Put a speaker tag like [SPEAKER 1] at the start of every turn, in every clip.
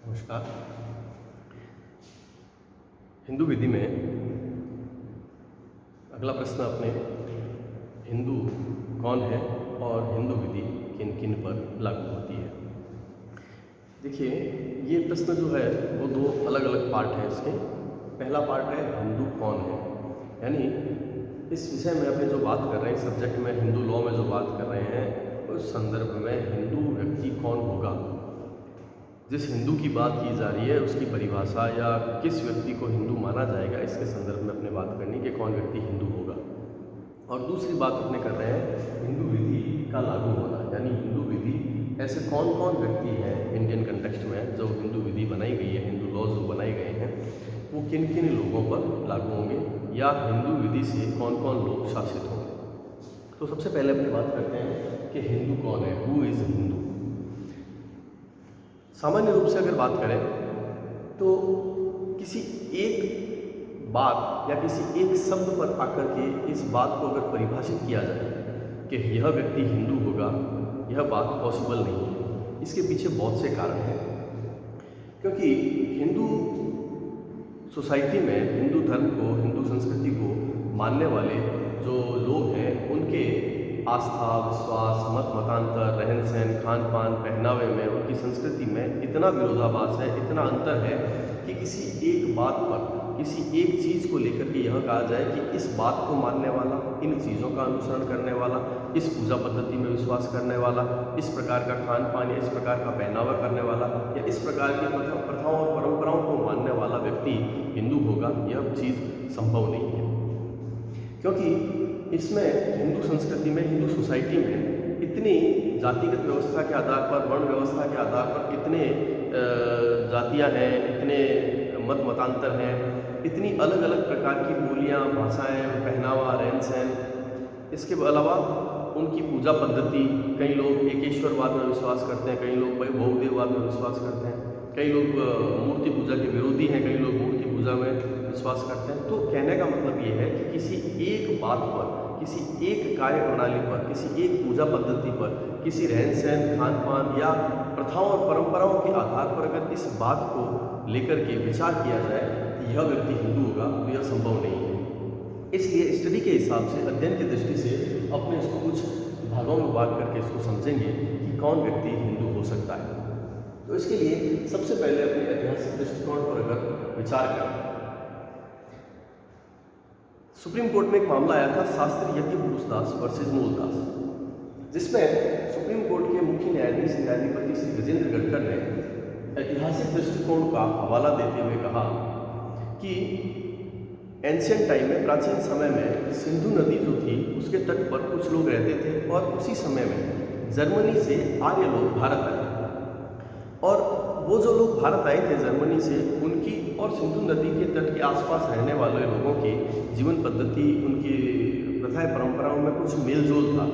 [SPEAKER 1] नमस्कार। हिंदू विधि में अगला प्रश्न अपने हिंदू कौन है और हिंदू विधि किन किन पर लागू होती है। देखिए, ये प्रश्न जो है वो दो अलग अलग पार्ट हैं इसके। पहला पार्ट है हिंदू कौन है, यानी इस विषय में अपने जो बात कर रहे हैं, सब्जेक्ट में हिंदू लॉ में जो बात कर रहे हैं, उस संदर्भ में हिंदू व्यक्ति कौन होगा। जिस हिंदू की बात की जा रही है उसकी परिभाषा या किस व्यक्ति को हिंदू माना जाएगा, इसके संदर्भ में अपने बात करनी कि कौन व्यक्ति हिंदू होगा। और दूसरी बात अपने कर रहे हैं हिंदू विधि का लागू होना, यानी हिंदू विधि ऐसे कौन कौन व्यक्ति हैं इंडियन कंटेक्स्ट में जो हिंदू विधि बनाई गई है, हिंदू लॉज जो बनाए गए हैं, वो किन किन लोगों पर लागू होंगे या हिंदू विधि से कौन कौन लोग शासित होंगे। तो सबसे पहले अपने बात करते हैं कि हिंदू कौन है, हु इज़ हिंदू। सामान्य रूप से अगर बात करें तो किसी एक बात या किसी एक शब्द पर आकर के इस बात को अगर परिभाषित किया जाए कि यह व्यक्ति हिंदू होगा, यह बात पॉसिबल नहीं है। इसके पीछे बहुत से कारण हैं, क्योंकि हिंदू सोसाइटी में हिंदू धर्म को, हिंदू संस्कृति को मानने वाले जो लोग हैं, उनके आस्था, विश्वास, मत मतांतर, रहन सहन, खान पान, पहनावे में, उनकी संस्कृति में इतना विरोधाभास है, इतना अंतर है कि किसी एक बात पर, किसी एक चीज़ को लेकर के यह कहा जाए कि इस बात को मानने वाला, इन चीज़ों का अनुसरण करने वाला, इस पूजा पद्धति में विश्वास करने वाला, इस प्रकार का खान पान या इस प्रकार का पहनावा करने वाला या इस प्रकार की प्रथाओं और परंपराओं को मानने वाला व्यक्ति हिंदू होगा, यह चीज़ संभव नहीं है। क्योंकि इसमें हिंदू संस्कृति में, हिंदू सोसाइटी में इतनी जातिगत व्यवस्था के आधार पर, वर्ण व्यवस्था के आधार पर इतने जातियां हैं, इतने मत मतांतर हैं, इतनी अलग अलग प्रकार की बोलियां, भाषाएं, पहनावा, रहन सहन, इसके अलावा उनकी पूजा पद्धति, कई लोग एकेश्वरवाद में विश्वास करते हैं, कई लोग बहुदेववाद में विश्वास करते हैं, कई लोग मूर्ति पूजा के विरोधी हैं, कई लोग मूर्ति पूजा में विश्वास करते हैं। तो कहने का मतलब ये है कि किसी एक बात पर, किसी एक कार्य प्रणाली पर, किसी एक पूजा पद्धति पर, किसी रहन सहन, खान पान या प्रथाओं और परंपराओं के आधार पर अगर इस बात को लेकर के विचार किया जाए कि यह व्यक्ति हिंदू होगा, तो यह संभव नहीं है। इसलिए स्टडी के हिसाब से, अध्ययन की दृष्टि से अपने इसको कुछ भागों में बांट करके इसको समझेंगे कि कौन व्यक्ति हिंदू हो सकता है। तो इसके लिए सबसे पहले अपने ऐतिहासिक दृष्टिकोण पर अगर विचार करें, सुप्रीम कोर्ट में एक मामला आया था शास्त्री यज्ञपुरुष दास वर्सेज मूलदास, जिसमें सुप्रीम कोर्ट के मुख्य न्यायाधीश न्यायाधिपति श्री गजेंद्र गढ़कर ने ऐतिहासिक दृष्टिकोण का हवाला देते हुए कहा कि एंशियंट टाइम में, प्राचीन समय में सिंधु नदी जो थी उसके तट पर कुछ लोग रहते थे और उसी समय में जर्मनी से आर्य लोग भारत आए, और वो जो लोग भारत आए थे जर्मनी से, उनकी और सिंधु नदी के तट के आसपास रहने वाले लोगों की जीवन पद्धति, उनकी प्रथाएं, परंपराओं में कुछ मेल जोल था,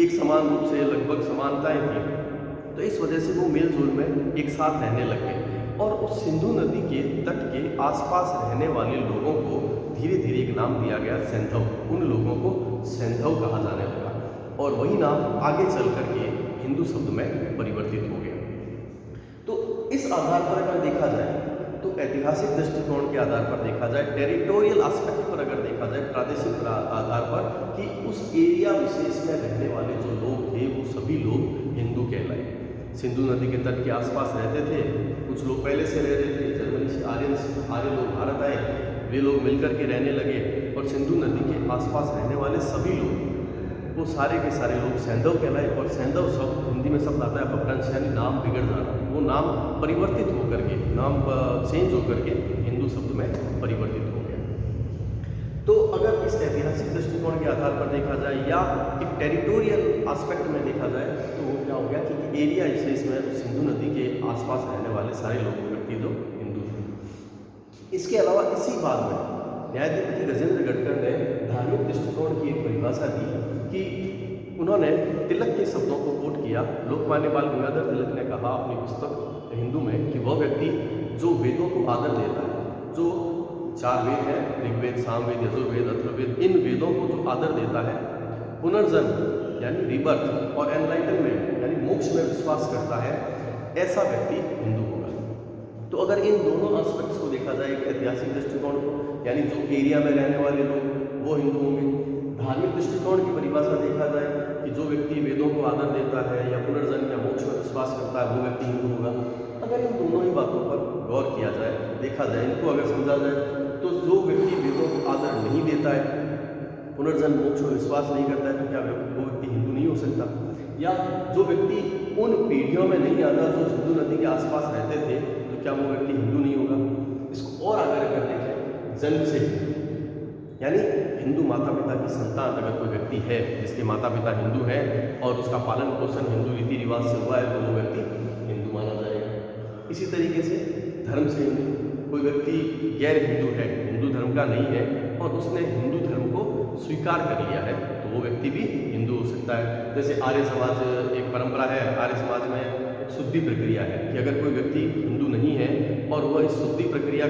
[SPEAKER 1] एक समान रूप से लगभग समानताएं थी। तो इस वजह से वो मेल जोल में एक साथ रहने लगे और उस सिंधु नदी के तट के आसपास रहने वाले लोगों को धीरे धीरे एक नाम दिया गया, सैंधव। उन लोगों को सैंधव कहा जाने लगा और वही नाम आगे चल करके हिंदू शब्द में परिवर्तित हो गया। तो इस आधार पर अगर देखा जाए, तो ऐतिहासिक दृष्टिकोण के आधार पर देखा जाए, टेरिटोरियल एस्पेक्ट पर अगर देखा जाए, प्रादेशिक आधार पर, कि उस एरिया विशेष में रहने वाले जो लोग थे वो सभी लोग हिंदू कहलाए। सिंधु नदी के तट के आसपास रहते थे, कुछ लोग पहले से रह रहे थे, जर्मनी से आर्य लोग भारत आए, वे लोग मिलकर के रहने लगे और सिंधु नदी के आसपास रहने वाले सभी लोग, वो सारे के सारे लोग सैंधव कहलाए। और सैंधव शब्द हिंदी में शब्द आता है अपभ्रंश, यानी नाम बिगड़ जाना। वो नाम परिवर्तित होकर के, नाम चेंज होकर के हिंदू शब्द में परिवर्तित हो गया। तो अगर इस ऐतिहासिक दृष्टिकोण के आधार पर देखा जाए या एक टेरिटोरियल एस्पेक्ट में देखा जाए, तो वो क्या हो गया कि एरिया विशेष में सिंधु नदी के आसपास रहने वाले सारे लोग व्यक्ति जो हिंदू थे। इसके अलावा इसी बात में न्यायाधिपति गजेंद्र गढ़कर ने धार्मिक दृष्टिकोण की एक परिभाषा दी कि उन्होंने तिलक के शब्दों को कोट किया। लोकमान्य बाल गंगाधर तिलक ने कहा अपनी पुस्तक हिंदू में कि वह व्यक्ति जो वेदों को आदर देता है, जो 4 वेद हैं, ऋग्वेद, सामवेद, यजुर्वेद, अथर्ववेद, इन वेदों को जो आदर देता है, पुनर्जन्म यानी रिबर्थ और एनलाइटनमेंट यानी मोक्ष में विश्वास करता है, ऐसा व्यक्ति हिंदू होगा। तो अगर इन दोनों एस्पेक्ट्स को देखा जाए, एक ऐतिहासिक दृष्टिकोण को, यानी जो एरिया में रहने वाले लोग वो हिंदू होंगे, धार्मिक दृष्टिकोण की परिभाषा देखा जाए कि जो व्यक्ति वेदों को आदर देता है या पुनर्जन्म या मोक्ष में विश्वास करता है वो व्यक्ति हिंदू होगा। अगर इन दोनों ही बातों पर गौर किया जाए, देखा जाए, इनको अगर समझा जाए, तो जो व्यक्ति वेदों को आदर नहीं देता है, पुनर्जन्म मोक्ष में विश्वास नहीं करता है, तो क्या वो व्यक्ति हिंदू नहीं हो सकता? या जो व्यक्ति उन पीढ़ियों में नहीं आता जो सिंधु नदी के आसपास रहते थे, तो क्या वो व्यक्ति हिंदू नहीं होगा? इसको और आगे कर देखें, जन्म से यानी हिंदू माता पिता की संतान अगर कोई व्यक्ति है जिसके माता पिता हिंदू हैं और उसका पालन पोषण हिंदू रीति रिवाज से हुआ है, तो वो व्यक्ति हिंदू माना जाएगा। इसी तरीके से धर्म से हिंदू, कोई व्यक्ति गैर हिंदू है, हिंदू धर्म का नहीं है और उसने हिंदू धर्म को स्वीकार कर लिया है, तो वो व्यक्ति भी हिंदू हो सकता है। जैसे आर्य समाज एक परंपरा है, आर्य समाज में शुद्धि प्रक्रिया है कि अगर कोई व्यक्ति हिंदू नहीं है और वह इस शुद्धि प्रक्रिया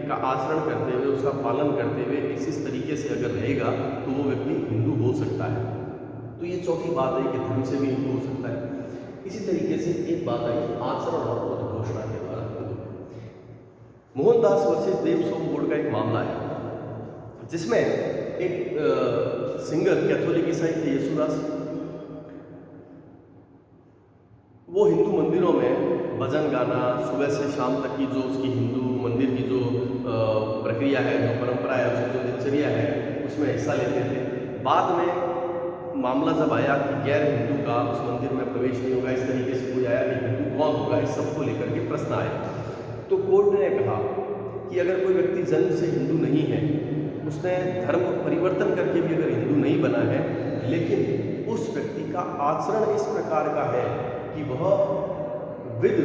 [SPEAKER 1] का आचरण करते हुए, उसका पालन करते हुए इस तरीके से अगर रहेगा, तो वो व्यक्ति हिंदू हो सकता है। तो ये चौथी बात है कि धर्म से भी हिंदू हो सकता है। इसी तरीके से एक बात आई आचरण और उद्घोषणा के द्वारा हिंदू। मोहनदास वर्सेस देव सोम बोर्ड का एक मामला है जिसमें एक सिंगर कैथोलिक ईसाई थे यीशुदास, वो हिंदू मंदिरों में भजन गाना, सुबह से शाम तक की जो उसकी हिंदू मंदिर की जो प्रक्रिया है, जो परंपरा है, उसकी जो दिनचर्या है, उसमें हिस्सा लेते थे। बाद में मामला जब आया कि गैर हिंदू का उस मंदिर में प्रवेश नहीं होगा, इस तरीके से कोई आया कि हिंदू कौन होगा, इस सबको लेकर के प्रश्न आया, तो कोर्ट ने कहा कि अगर कोई व्यक्ति जन्म से हिंदू नहीं है, उसने धर्म परिवर्तन करके भी अगर हिंदू नहीं बना है, लेकिन उस व्यक्ति का आचरण इस प्रकार का है कि वह विद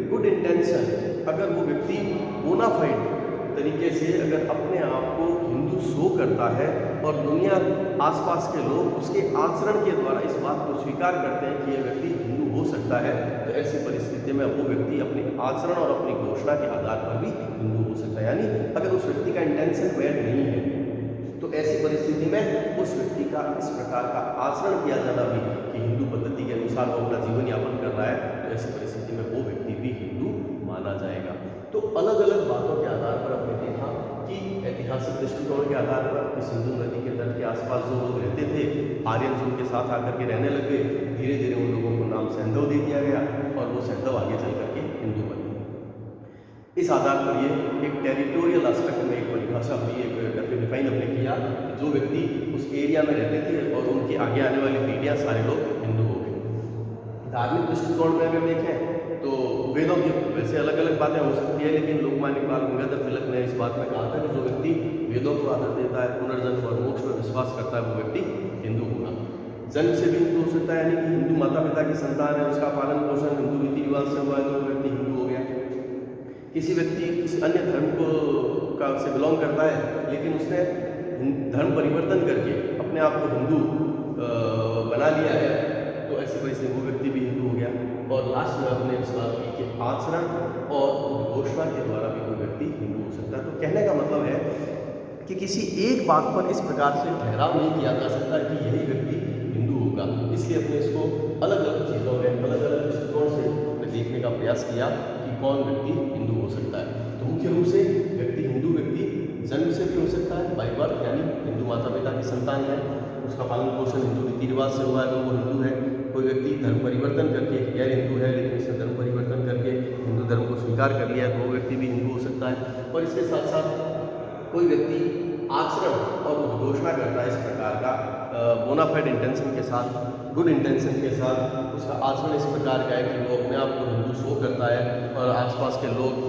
[SPEAKER 1] गुड इंटेंशन, अगर वो व्यक्ति बोनाफाइड तरीके से अगर अपने आप को हिंदू शो करता है और दुनिया आसपास के लोग उसके आचरण के द्वारा इस बात को स्वीकार करते हैं कि यह व्यक्ति हिंदू हो सकता है, तो ऐसी परिस्थिति में वो व्यक्ति अपने आचरण और अपनी घोषणा के आधार पर भी हिंदू हो सकता है। यानी अगर उस व्यक्ति का इंटेंशन बैड नहीं है, तो ऐसी परिस्थिति में उस व्यक्ति का इस प्रकार का आचरण किया जाना भी कि हिंदू पद्धति के अनुसार वो अपना जीवन यापन कर रहा है, तो ऐसी परिस्थिति में वो व्यक्ति भी हिंदू माना जाएगा। तो अलग अलग बातों के आधार पर हमने देखा कि ऐतिहासिक दृष्टिकोण के आधार पर कि सिंधु नदी के तट के आसपास जो लोग रहते थे, आर्यन उनके साथ आकर के रहने लगे, धीरे धीरे उन लोगों को नाम सैंधव दे दिया गया और वो सैंधव आगे चल करके हिंदू बने। इस आधार पर ये एक टेरिटोरियल एस्पेक्ट में एक परिभाषा हुई, एक डिफाइन हमने किया कि जो व्यक्ति उस एरिया में रहते थे और उनके आगे आने वाली पीढ़ियाँ सारे लोग हिंदू हो गए। धार्मिक दृष्टिकोण में अगर देखें तो वेदों की वैसे अलग अलग बातें हो सकती है, लेकिन लोकमान्य बाल गंगाधर तिलक ने इस बात में कहा था कि जो व्यक्ति वेदों को आदर देता है, पुनर्जन्म और मोक्ष में विश्वास करता है, वो व्यक्ति हिंदू होगा। जन्म से भी हिंदू हो सकता है, यानी कि हिंदू माता पिता की संतान है, उसका पालन पोषण हिंदू रीति रिवाज से हुआ है, तो वो व्यक्ति हिंदू हो गया। किसी व्यक्ति किसी अन्य धर्म को से बिलोंग करता है, लेकिन उसने धर्म परिवर्तन करके अपने आप को हिंदू बना लिया है, तो ऐसी परिस्थिति वो व्यक्ति भी हिंदू हो गया। और लास्ट में हमने इस बात की कि आचरण और घोषणा के द्वारा भी कोई व्यक्ति हिंदू हो सकता है। तो कहने का मतलब है कि किसी एक बात पर इस प्रकार से ठहराव नहीं किया जा सकता कि यही व्यक्ति हिंदू होगा। इसलिए हमने इसको अलग अलग चीज़ों में अलग अलग दृष्टिकोण से देखने का प्रयास किया कि कौन व्यक्ति हिंदू हो सकता है। तो मुख्य रूप से व्यक्ति हिंदू व्यक्ति जन्म से भी हो सकता है, बाई बर्थ, यानी हिंदू माता पिता की संतान है, उसका पालन पोषण हिंदू रीति रिवाज से हुआ है, तो वो हिंदू है। कोई व्यक्ति धर्म परिवर्तन करके गैर हिंदू है, लेकिन इसने धर्म परिवर्तन करके हिंदू धर्म को स्वीकार कर लिया है, तो वो व्यक्ति भी हिंदू हो सकता है। और इसके साथ साथ कोई व्यक्ति आचरण और उद्घोषणा करता है इस प्रकार का बोनाफाइड इंटेंशन के साथ, गुड इंटेंशन के साथ, उसका आचरण इस प्रकार का है कि वो अपने आप को हिंदू शो करता है और आसपास के लोग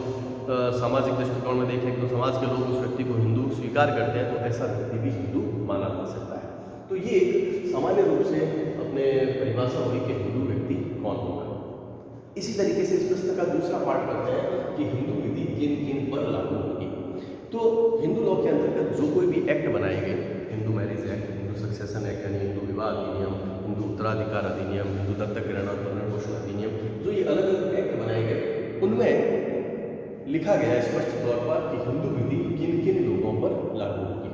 [SPEAKER 1] सामाजिक दृष्टिकोण में देखें तो समाज के लोग उस व्यक्ति को हिंदू स्वीकार करते हैं, तो ऐसा व्यक्ति भी हिंदू माना जा सकता है। तो ये सामान्य रूप से अपने परिभाषा हुई कि हिंदू व्यक्ति कौन होगा। इसी तरीके से इस प्रश्न का दूसरा पार्ट करते हैं कि हिंदू विधि किन किन पर लागू होगी। तो हिंदू लॉ के अंतर्गत जो कोई भी एक्ट बनाए गए, Hindu marriage act, Hindu succession act यानी हिंदू विवाह अधिनियम, हिंदू उत्तराधिकार अधिनियम, हिंदू दत्तक ग्रहण और पुनर्पोषण अधिनियम, जो ये अलग अलग एक्ट बनाए गए, उनमें लिखा गया स्पष्ट तौर पर कि हिंदू विधि किन किन लोगों पर लागू होगी।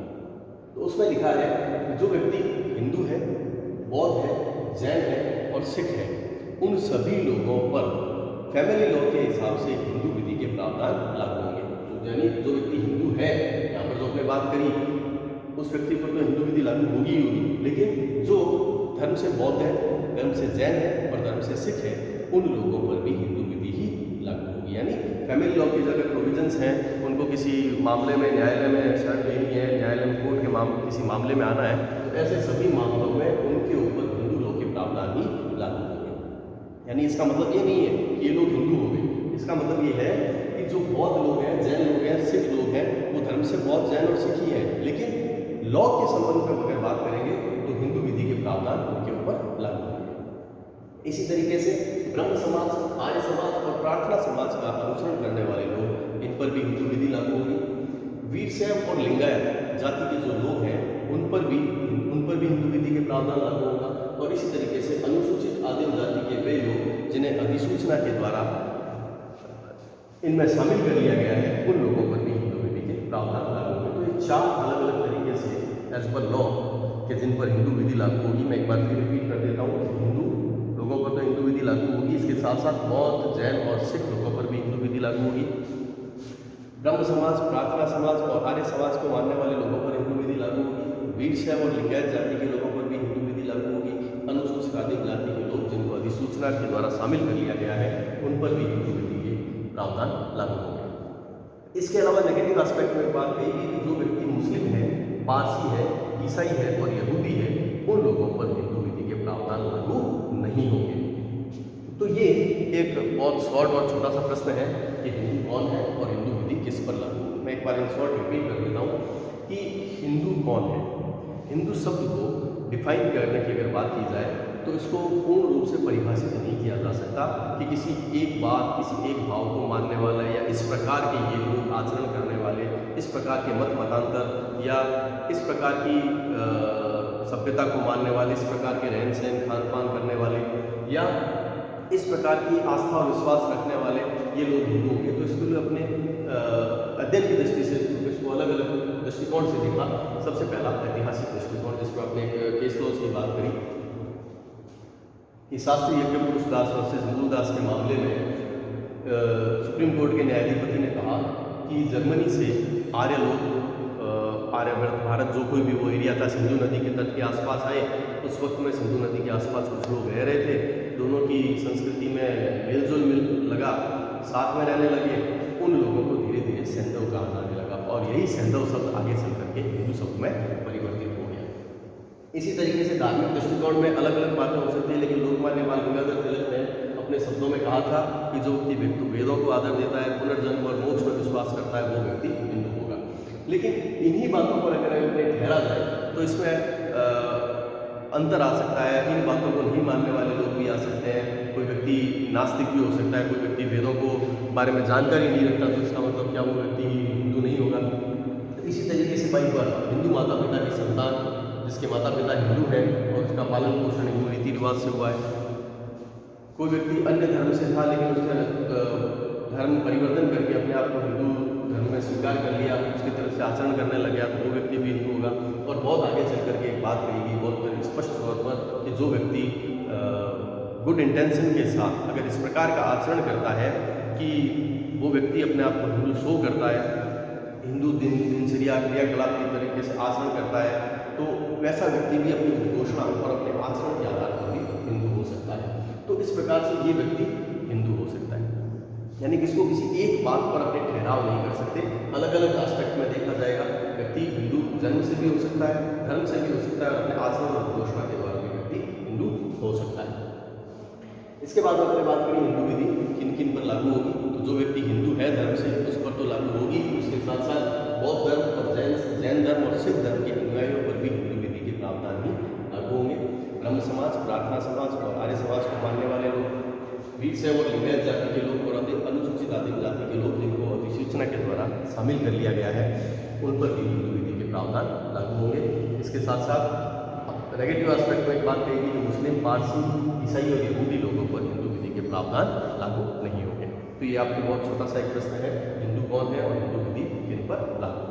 [SPEAKER 1] तो उसमें लिखा है कि जो व्यक्ति हिंदू है, बौद्ध है, जैन है और सिख है, उन सभी लोगों पर फैमिली लॉ के हिसाब से हिंदू विधि विधि के प्रावधान लागू होंगे। यानी जो व्यक्ति हिंदू है, यहाँ पर जो आपने बात करी, उस व्यक्ति पर तो हिंदू विधि लागू होगी ही होगी, लेकिन जो धर्म से बौद्ध है, धर्म से जैन है और धर्म से सिख है, उन लोगों पर भी हिंदू विधि ही लागू होगी। यानी फैमिली लॉ की जो अगर प्रोविजंस हैं, उनको किसी मामले में न्यायालय में शरण लेनी है, न्यायालय में कोर्ट के किसी मामले में आना है, तो ऐसे सभी मामलों में उनके ऊपर हिंदू लॉ के प्रावधान ही लागू होंगे। यानी इसका मतलब ये नहीं है कि ये लोग हिंदू हो गए, इसका मतलब ये है कि जो बौद्ध लोग हैं, जैन लोग हैं, सिख लोग हैं, वो धर्म से बौद्ध, जैन और सिख ही हैं, लेकिन लॉ के संबंध में अगर बात करेंगे तो हिंदू विधि के प्रावधान उनके ऊपर लागू होंगे। इसी तरीके से ब्रह्म समाज, आर्य समाज और प्रार्थना समाज का अनुसरण करने वाले लोग, इन पर भी हिंदू विधि लागू होगी। वीरशैव और लिंगायत जाति के जो लोग हैं, उन पर भी हिंदू विधि के प्रावधान लागू होगा। और इसी तरीके से अनुसूचित आदिम जाति के वे लोग जिन्हें अधिसूचना के द्वारा इनमें शामिल कर लिया गया है, उन लोगों पर भी हिंदू विधि के प्रावधान लागू होंगे। तो ये 4 अलग अलग तरीके से एज पर लॉ के जिन पर हिंदू विधि लागू होगी। मैं एक बार फिर रिपीट कर देता हूँ, हिंदू लोगों पर तो हिंदू विधि लागू होगी, इसके साथ साथ बौद्ध, जैन और सिख लोगों पर भी हिंदू विधि लागू होगी। ब्रह्म समाज, प्रार्थना समाज और आर्य समाज को मानने वाले लोगों पर हिंदू विधि लागू होगी। वीरशैव और लिंगायत जाति के लोगों पर भी हिंदू विधि लागू होगी। अनुसूचित आदिम जाति के लोग जिनको अधिसूचना के द्वारा शामिल कर लिया गया है, उन पर भी हिंदू विधि के प्रावधान लागू होंगे। इसके अलावा नेगेटिव एस्पेक्ट में बात कही कि जो व्यक्ति मुस्लिम है, पारसी है, ईसाई है और यहूदी है, उन लोगों पर हिंदू विधि के प्रावधान लागू नहीं होंगे। तो ये एक बहुत शॉर्ट और छोटा सा प्रश्न है कि हिंदू कौन है और हिंदू विधि किस पर लागू होगी। मैं एक बार इन शॉर्ट रिपीट कर देता हूँ कि हिंदू कौन है। हिंदू शब्द को डिफाइन करने की अगर बात की जाए तो इसको पूर्ण रूप से परिभाषित नहीं किया जा सकता कि किसी एक बात, किसी एक भाव को मानने वाला या इस प्रकार के ये लोग आचरण करने वाले, इस प्रकार के मत मतांतर या इस प्रकार की सभ्यता को मानने वाले, इस प्रकार के रहन सहन खान पान करने वाले या इस प्रकार की आस्था और विश्वास रखने वाले ये लोग हिंदू होंगे। तो इसको अपने अध्ययन की दृष्टि से इसको अलग अलग दृष्टिकोण से देखा। सबसे पहला ऐतिहासिक दृष्टिकोण, जिसमें आपने एक केस लॉज की बात करी कि शास्त्री यज्ञपुरुष दास वर्सेस मूलदास के मामले में सुप्रीम कोर्ट के न्यायाधिपति ने कहा कि जर्मनी से आर्य लोग आर्यवर्त भारत जो कोई भी वो एरिया था सिंधु नदी के तट के आसपास आए। उस वक्त में सिंधु नदी के आसपास कुछ लोग रह रहे थे, दोनों की संस्कृति में मेलजोल लगा, साथ में रहने लगे। उन लोगों को धीरे धीरे सैंधव कहा जाने लगा और यही सैंधव शब्द आगे चल करके हिंदू शब्द में परिवर्तित हो गया। इसी तरीके से धार्मिक दृष्टिकोण में अलग अलग बातें हो सकती है, लेकिन लोकमान्य बाल गंगाधर तिलक ने अपने शब्दों में कहा था कि जो व्यक्ति वेदों को आदर देता है, पुनर्जन्म और मोक्ष पर विश्वास करता है, वो व्यक्ति हिंदू होगा। लेकिन इन्हीं बातों पर अगर ठहरा जाए तो इसमें अंतर आ सकता है। इन बातों को नहीं मानने वाले लोग भी आ सकते हैं, कोई व्यक्ति नास्तिक भी हो सकता है, कोई व्यक्ति वेदों को बारे में जानकारी नहीं रखता, तो इसका मतलब क्या वो व्यक्ति हिंदू नहीं होगा। तो इसी तरीके से भाई बार हिंदू माता पिता की संतान जिसके माता पिता हिंदू हैं और उसका पालन पोषण हिंदू रीति रिवाज से हुआ है। कोई व्यक्ति अन्य धर्म से था लेकिन उसने धर्म परिवर्तन करके अपने आप को हिंदू धर्म में स्वीकार कर लिया, उसकी तरफ से आचरण करने लग गया, तो वो व्यक्ति भी हिंदू होगा। और बहुत आगे चल करके एक बात कहेगी बहुत स्पष्ट तौर पर कि जो व्यक्ति गुड इंटेंशन के साथ अगर इस प्रकार का आचरण करता है कि वो व्यक्ति अपने आप को हिंदू शो करता है, हिंदू दिनचर्या क्रियाकलाप के तरीके से आचरण करता है, तो वैसा व्यक्ति भी अपनी उद्घोषणा और अपने आचरण के आधार पर भी हिंदू हो सकता है। तो इस प्रकार से ये व्यक्ति हिंदू हो सकता है। यानी कि इसको किसी एक बात पर अपने ठहराव नहीं कर सकते, अलग अलग एस्पेक्ट में देखा जाएगा। व्यक्ति हिंदू जन्म से भी हो सकता है, धर्म से भी हो सकता है और अपने आचरण और घोषणा के द्वारा भी व्यक्ति हिंदू हो सकता है। इसके बाद हमने बात करी हिंदू विधि किन किन पर लागू होगी। तो जो व्यक्ति हिंदू है धर्म से उस पर तो लागू होगी, उसके साथ साथ बौद्ध धर्म और जैन धर्म और सिख धर्म के अनुयायियों पर भी हिंदू विधि के प्रावधान ही लागू होंगे। ब्रह्म समाज, प्रार्थना समाज और आर्य समाज को मानने वाले लोग, वीरशैव और लिंगायत जाति के लोग और अनुसूचित आदिम जाति के लोग जिनको अधिसूचना के द्वारा शामिल कर लिया गया है, उन पर भी हिंदू विधि के प्रावधान लागू होंगे। इसके साथ साथ नेगेटिव एस्पेक्ट में एक बात कहेगी कि मुस्लिम, पारसी, ईसाई और यहूदी लोगों पर हिंदू विधि के प्रावधान लागू नहीं होंगे। तो ये आपके बहुत छोटा सा एक प्रश्न है, हिंदू कौन है और हिंदू विधि किन पर लागू